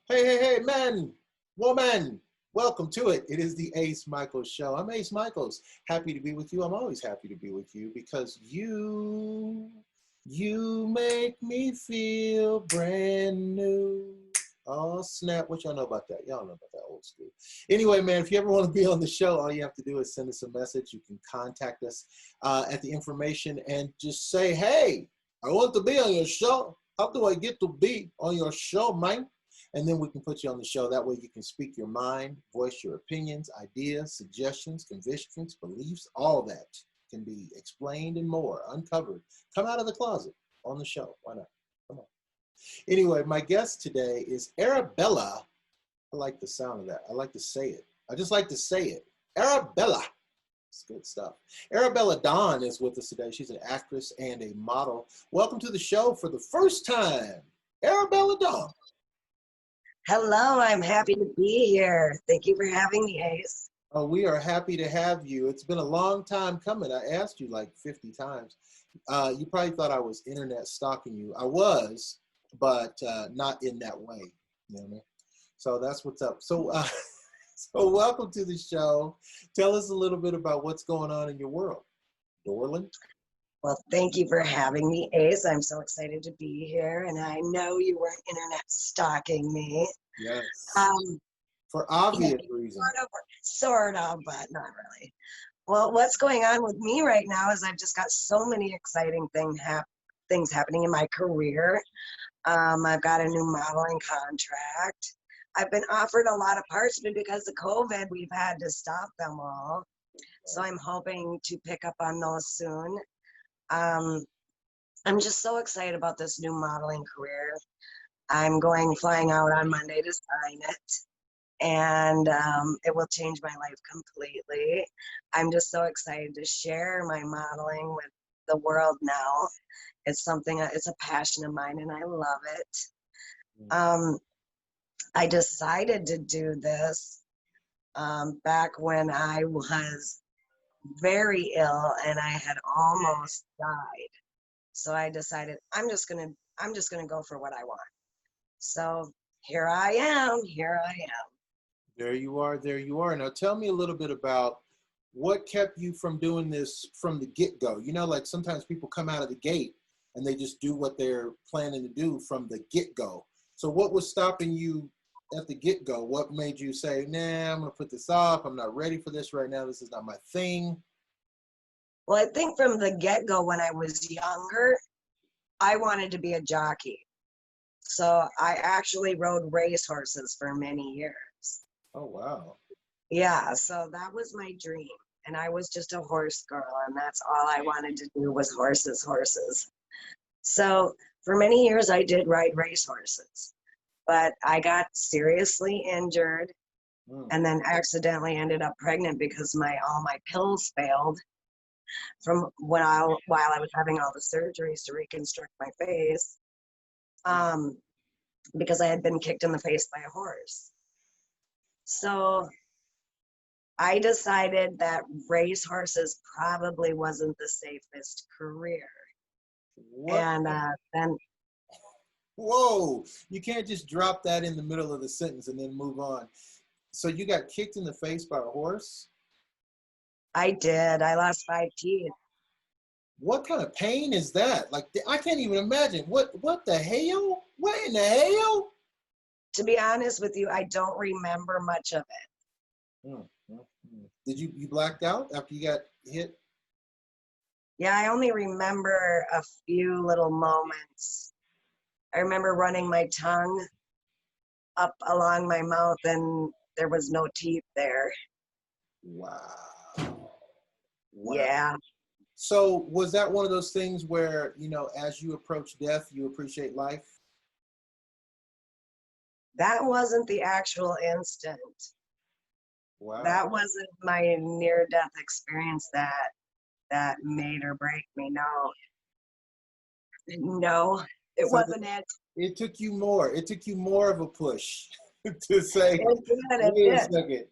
Hey, hey, hey, men, woman, welcome to it. It is the Ace Micheals Show. I'm Ace Micheals. Happy to be with you. I'm always happy to be with you because you make me feel brand new. Oh, snap. What y'all know about that? Y'all know about that old school. Anyway, man, if you ever want to be on the show, all you have to do is send us a message. You can contact us at the information and just say, hey, I want to be on your show. How do I get to be on your show, man? And then we can put you on the show. That way you can speak your mind, voice your opinions, ideas, suggestions, convictions, beliefs, all that can be explained and more, uncovered. Come out of the closet on the show. Why not? Come on. Anyway, my guest today is Arabella. I like the sound of that. I like to say it. I just like to say it. Arabella. It's good stuff. Arabella Dawn is with us today. She's an actress and a model. Welcome to the show for the first time, Arabella Dawn. Hello, I'm happy to be here. Thank you for having me, Ace. Oh, we are happy to have you. It's been a long time coming. I asked you like 50 times. You probably thought I was internet stalking you. I was, but not in that way. You know what I mean? So that's what's up. So welcome to the show. Tell us a little bit about what's going on in your world. Dorland? Well, thank you for having me, Ace. I'm so excited to be here, and I know you weren't internet stalking me. Yes. Um, For obvious reasons. Sort of, but not really. Well, what's going on with me right now is I've just got so many exciting things happening in my career. I've got a new modeling contract. I've been offered a lot of parts, but because of COVID, we've had to stop them all. So I'm hoping to pick up on those soon. I'm just so excited about this new modeling career. I'm flying out on Monday to sign it, and it will change my life completely. I'm just so excited to share my modeling with the world now. It's a passion of mine, and I love it. I decided to do this back when I was very ill and I had almost died. So I decided I'm just gonna go for what I want. So here I am. There you are. There you are. Now tell me a little bit about what kept you from doing this from the get-go. You know, like sometimes people come out of the gate and they just do what they're planning to do from the get-go. So what was stopping you at the get-go? What made you say, nah, I'm going to put this off. I'm not ready for this right now. This is not my thing. Well, I think from the get-go when I was younger, I wanted to be a jockey. So I actually rode racehorses for many years. Oh, wow. Yeah, so that was my dream. And I was just a horse girl, and that's all I wanted to do was horses. So for many years, I did ride racehorses. But I got seriously injured and then accidentally ended up pregnant because all my pills failed from while I was having all the surgeries to reconstruct my face, because I had been kicked in the face by a horse. So I decided that racehorses probably wasn't the safest career. What? And then Whoa, you can't just drop that in the middle of the sentence and then move on. So you got kicked in the face by a horse? I did. I lost 5 teeth. What kind of pain is that? Like, I can't even imagine. What the hell? What in the hell? To be honest with you, I don't remember much of it. Did you blacked out after you got hit? Yeah, I only remember a few little moments. I remember running my tongue up along my mouth and there was no teeth there. Wow. Yeah. So was that one of those things where, you know, as you approach death, you appreciate life? That wasn't the actual instant. Wow. That wasn't my near-death experience that made or break me. No, it wasn't it. It took you more. It took you more of a push to say, it wait a did. second.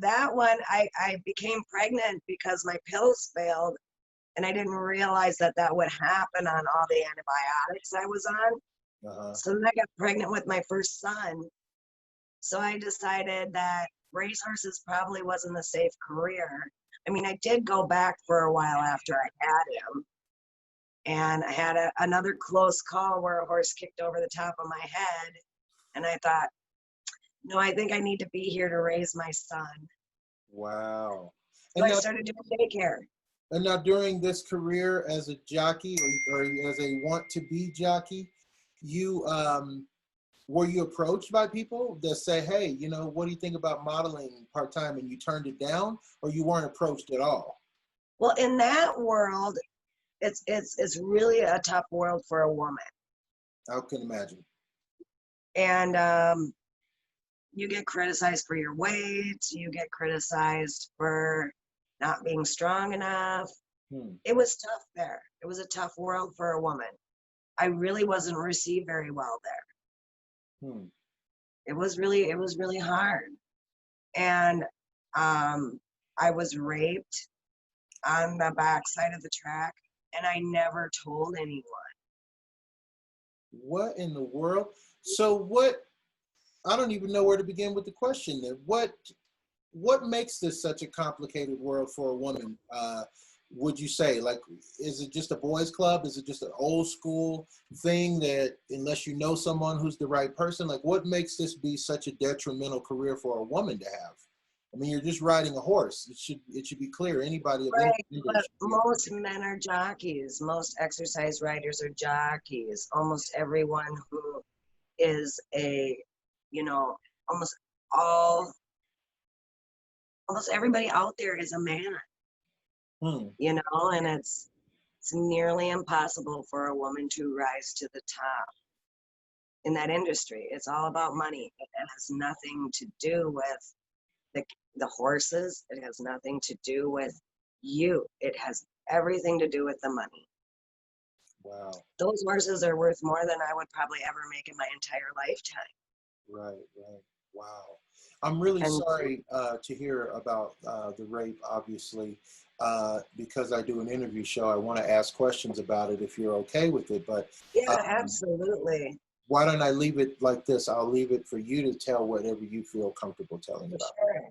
That one, I became pregnant because my pills failed, and I didn't realize that would happen on all the antibiotics I was on. Uh-huh. So then I got pregnant with my first son. So I decided that racehorses probably wasn't a safe career. I mean, I did go back for a while after I had him, and I had another close call where a horse kicked over the top of my head. And I thought, no, I think I need to be here to raise my son. Wow. So And I now, started doing daycare. during this career as a jockey or as a want to be jockey, you were you approached by people that say, hey, what do you think about modeling part-time, and you turned it down, or you weren't approached at all? Well, in that world, it's really a tough world for a woman. I can imagine. And you get criticized for your weight, you get criticized for not being strong enough. Hmm. It was tough there. It was a tough world for a woman. I really wasn't received very well there. Hmm. It was really hard. And I was raped on the backside of the track, and I never told anyone. What in the world? So what? I don't even know where to begin with the question. Then what makes this such a complicated world for a woman? Would you say, like, is it just a boys' club? Is it just an old school thing that unless you know someone who's the right person, like, what makes this be such a detrimental career for a woman to have? I mean, you're just riding a horse. It should be clear. Anybody of any Right, gender but should be able to most do it. men are jockeys. Most exercise riders are jockeys. Almost everyone who is you know, almost all, almost everybody out there is a man, Hmm. and it's nearly impossible for a woman to rise to the top in that industry. It's all about money. It has nothing to do with the the horses. It has nothing to do with you. It has everything to do with the money. Wow. Those horses are worth more than I would probably ever make in my entire lifetime. Right. Right. Wow. I'm really And sorry to hear about the rape, obviously, because I do an interview show. I want to ask questions about it if you're okay with it. But yeah, um, absolutely. why don't I leave it like this? I'll leave it for you to tell whatever you feel comfortable telling about it. Sure.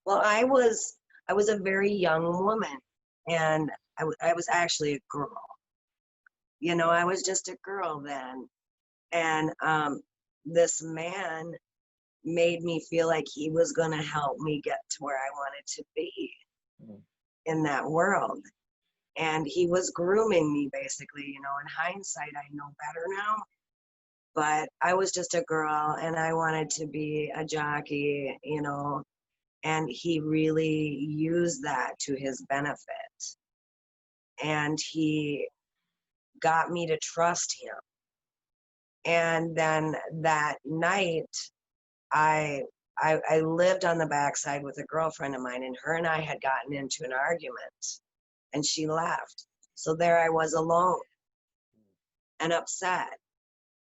Well, I was a very young woman, and I was actually a girl. I was just a girl then, and this man made me feel like he was going to help me get to where I wanted to be Mm. in that world. And he was grooming me basically. In hindsight, I know better now, but I was just a girl and I wanted to be a jockey, and he really used that to his benefit. And he got me to trust him. And then that night, I I lived on the backside with a girlfriend of mine, and her and I had gotten into an argument, and she left. So there I was alone and upset.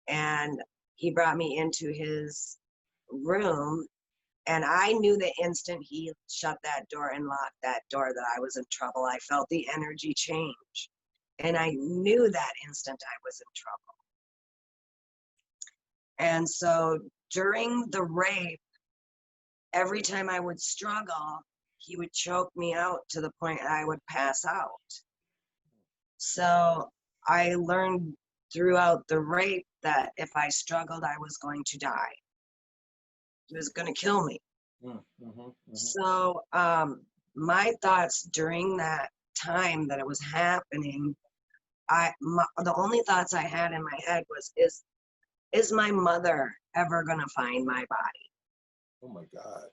And he brought me into his room, and I knew the instant he shut that door and locked that door that I was in trouble. I felt the energy change, and I knew that instant I was in trouble. And so during the rape, every time I would struggle, he would choke me out to the point I would pass out. So I learned throughout the rape that if I struggled, I was going to die. He was going to kill me. Mm. Mm-hmm, mm-hmm. So my thoughts during that time that it was happening, the only thoughts I had in my head was, is my mother ever going to find my body? Oh my God.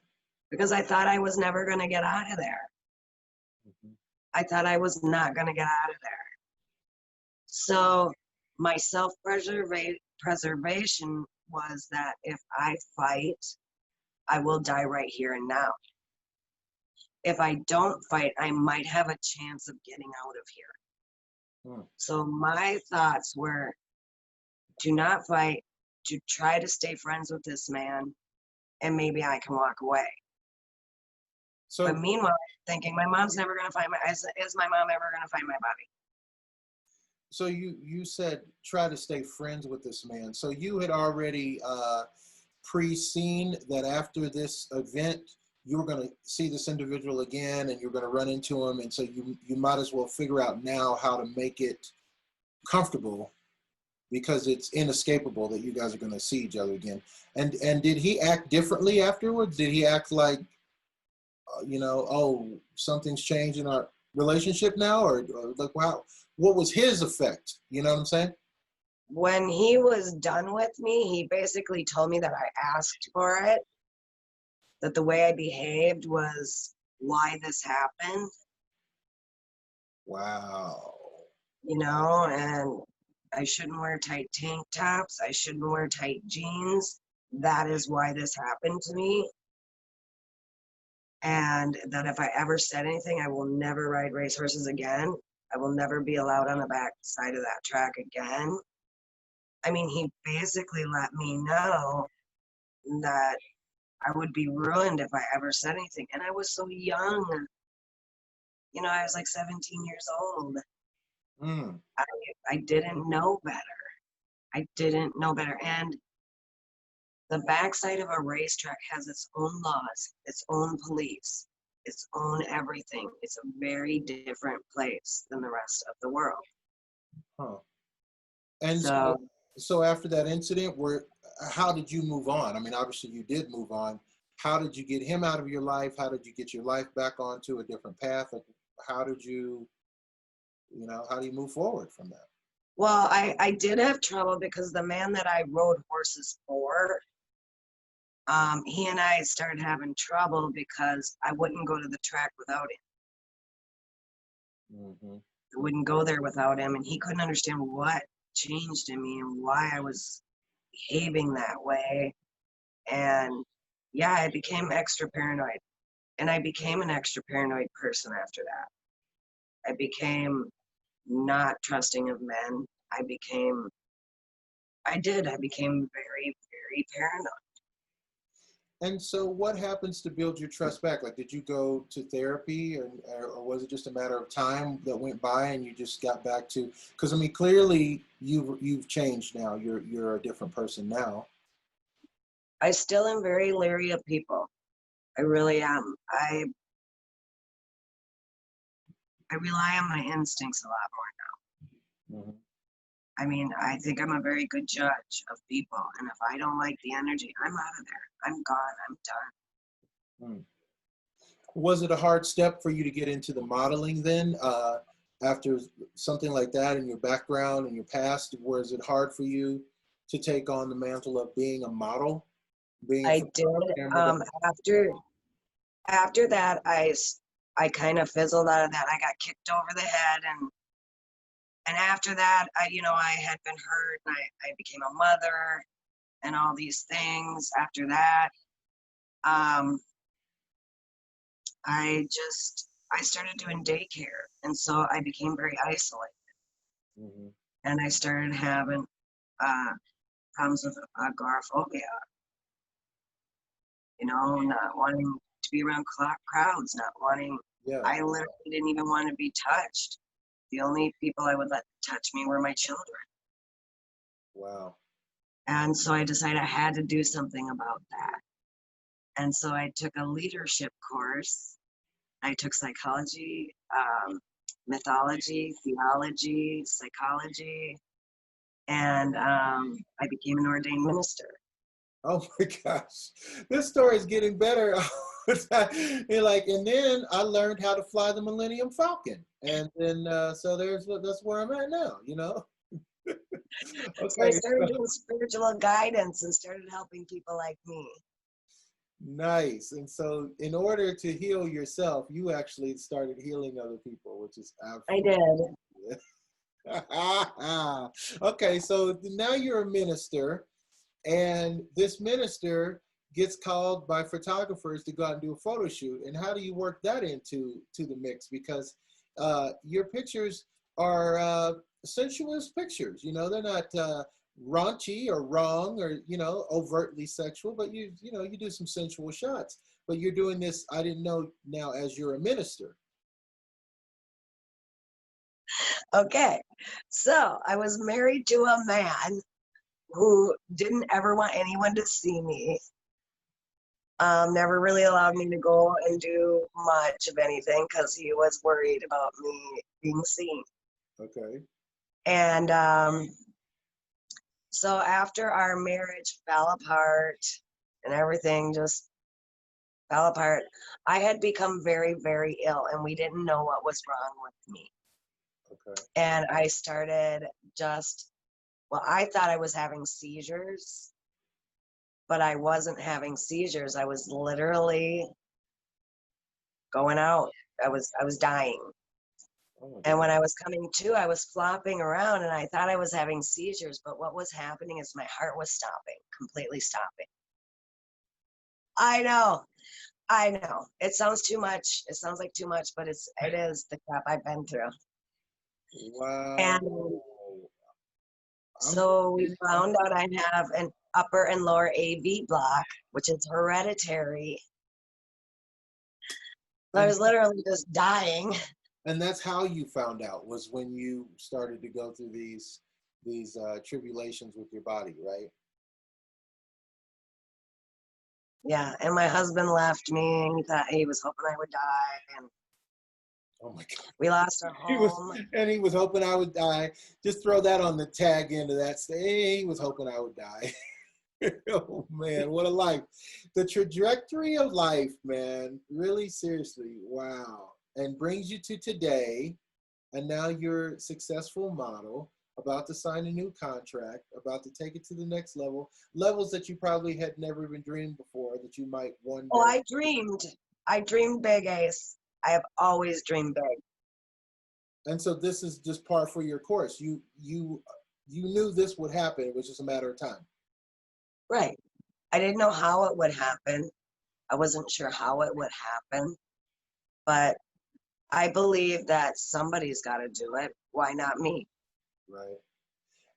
Because I thought I was never going to get out of there. Mm-hmm. I thought I was not going to get out of there. So my self-preservation was that if I fight, I will die right here and now. If I don't fight, I might have a chance of getting out of here. Mm. So my thoughts were to not fight, to try to stay friends with this man, and maybe I can walk away. But So meanwhile, thinking my mom's never going to find is my mom ever going to find my body? so you said try to stay friends with this man. So you had already pre-seen that after this event you were going to see this individual again and you're going to run into him, and so you might as well figure out now how to make it comfortable because it's inescapable that you guys are going to see each other again. And did he act differently afterwards? Did he act like oh, something's changed in our relationship now, or like wow, what was his effect? You know what I'm saying? When he was done with me, he basically told me that I asked for it, that the way I behaved was why this happened, Wow. and I shouldn't wear tight tank tops. I shouldn't wear tight jeans. That is why this happened to me. And that if I ever said anything, I will never ride racehorses again. I will never be allowed on the back side of that track again. I mean, he basically let me know that I would be ruined if I ever said anything. And I was so young. I was like 17 years old. Mm. I didn't know better. I didn't know better. And the backside of a racetrack has its own laws, its own police, its own everything. It's a very different place than the rest of the world. Huh. And so, So so after that incident, how did you move on? I mean, obviously you did move on. How did you get him out of your life? How did you get your life back onto a different path? Like, how did you, how do you move forward from that? well, I did have trouble because the man that I rode horses for, he and I started having trouble because I wouldn't go to the track without him. Mm-hmm. I wouldn't go there without him, and he couldn't understand what changed in me and why I was behaving that way. And yeah, I became extra paranoid, and I became an extra paranoid person after that. I became not trusting of men. I became very, very paranoid. And so what happens to build your trust back? Like, did you go to therapy, or was it just a matter of time that went by and you just got back to, because I mean, clearly you've changed now. You're a different person now. I still am very leery of people. I really am. I rely on my instincts a lot more. Mm-hmm. I mean, I think I'm a very good judge of people, and if I don't like the energy, I'm out of there. I'm gone. I'm done. Mm. Was it a hard step for you to get into the modeling then? After something like that in your background and your past, was it hard for you to take on the mantle of being a model, being a I did. camera guy? After that, I kind of fizzled out of that. I got kicked over the head, and after that, I had been hurt, and I became a mother, and all these things. After that, um, I started doing daycare, and so I became very isolated, Mm-hmm. and I started having uh, problems with agoraphobia. Not wanting to be around crowds, not wanting. Yeah. I literally didn't even want to be touched. The only people I would let touch me were my children. Wow. And so I decided I had to do something about that. And so I took a leadership course. I took psychology, mythology, theology, psychology, and I became an ordained minister. Oh my gosh, this story is getting better. And then I learned how to fly the Millennium Falcon, and then that's where I'm at now. So I Okay, started doing spiritual guidance and started helping people like me. nice. And so, in order to heal yourself, you actually started healing other people, which is I absolutely. did. Okay, so now you're a minister, and this minister gets called by photographers to go out and do a photo shoot. And how do you work that into the mix? Because your pictures are sensuous pictures. They're not raunchy or wrong or overtly sexual, but you do some sensual shots. But you're doing this. I didn't know now as you're a minister. Okay, so I was married to a man who didn't ever want anyone to see me. Never really allowed me to go and do much of anything because he was worried about me being seen. Okay. And so after our marriage fell apart and everything just fell apart, I had become very, very ill and we didn't know what was wrong with me. Okay. And I started just, well, I thought I was having seizures, but I wasn't having seizures. I was literally going out. I was dying. Oh my And God. when I was coming to, I was flopping around and I thought I was having seizures, but what was happening is my heart was stopping, completely stopping. I know, I know. It sounds too much. It sounds like too much, but it is the crap I've been through. Wow. And I'm so we found out I have an upper and lower AV block, which is hereditary. I and was literally just dying. and that's how you found out, was when you started to go through these tribulations with your body, right? Yeah, and my husband left me. And he thought he was hoping I would die, and Oh my God. we lost our He was home. and he was hoping I would die. Just throw that on the tag end of that. Say he was hoping I would die. Oh man, what a life. The trajectory of life, man. Really seriously. Wow. And brings you to today. And now you're a successful model, about to sign a new contract, about to take it to the next level, levels that you probably had never even dreamed before that you might one Oh, day. I dreamed. I dreamed big, Ace. I have always dreamed big. And so this is just par for your course. You knew this would happen. It was just a matter of time. Right. I didn't know how it would happen. I wasn't sure how it would happen, but I believe that somebody's got to do it. Why not me? Right.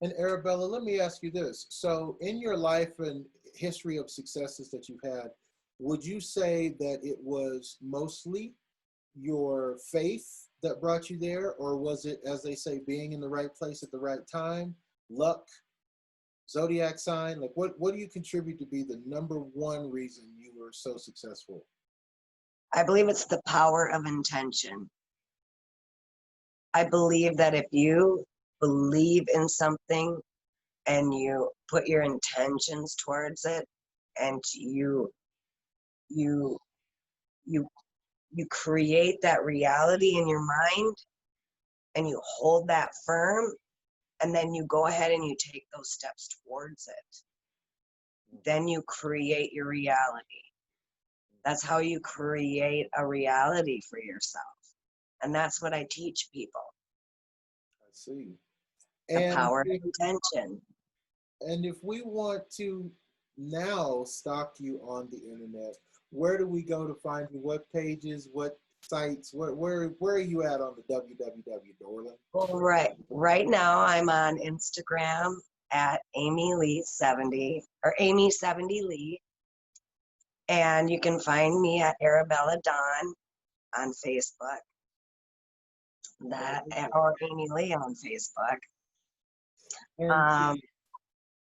And Arabella, let me ask you this. So in your life and history of successes that you've had, would you say that it was mostly your faith that brought you there, or was it, as they say, being in the right place at the right time, luck, zodiac sign? Like, what do you contribute to be the number one reason you were so successful? I believe it's the power of intention. I believe that if you believe in something and you put your intentions towards it and you you you create that reality in your mind and you hold that firm and then you go ahead and you take those steps towards it, then you create your reality. That's how you create a reality for yourself. And that's what I teach people, I see. the And power of if, intention. and if we want to now stalk you on the internet, where do we go to find you? What pages? What sites? Where are you at on the www, Dorland? Well, right now I'm on Instagram at Amy Lee 70 or Amy 70 Lee. And you can find me at Arabella Dawn on Facebook. That or Amy Lee on Facebook. And Um,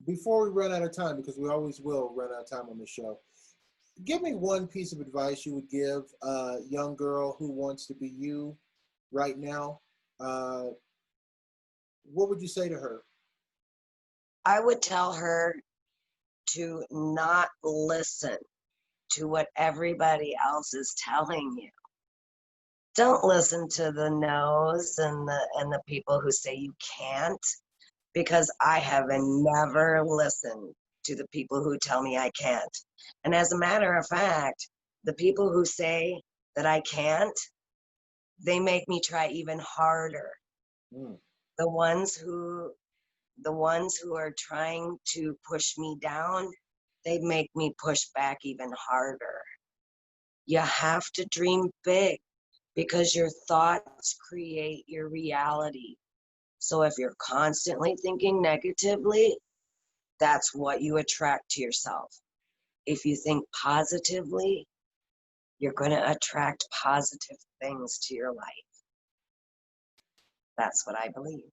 before we run out of time, because we always will run out of time on the show, give me one piece of advice you would give a young girl who wants to be you right now. Uh, what would you say to her? I would tell her to not listen to what everybody else is telling you. Don't listen to the no's and the people who say you can't, because I have never listened to the people who tell me I can't. And as a matter of fact, the people who say that I can't, they make me try even harder. Mm, The ones who the ones who are trying to push me down, they make me push back even harder. You have to dream big because your thoughts create your reality. So if you're constantly thinking negatively, that's what you attract to yourself. If you think positively, you're going to attract positive things to your life. That's what I believe.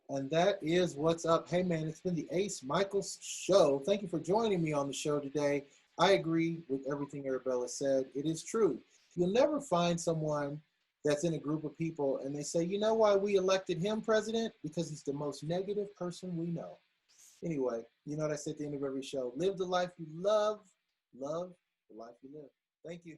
And that is what's up. Hey, man, it's been the Ace Micheals Show. Thank you for joining me on the show today. I agree with everything Arabella said. It is true. You'll never find someone that's in a group of people and they say, you know why we elected him president? Because he's the most negative person we know. Anyway, you know what I say at the end of every show. Live the life you love the life you live. Thank you.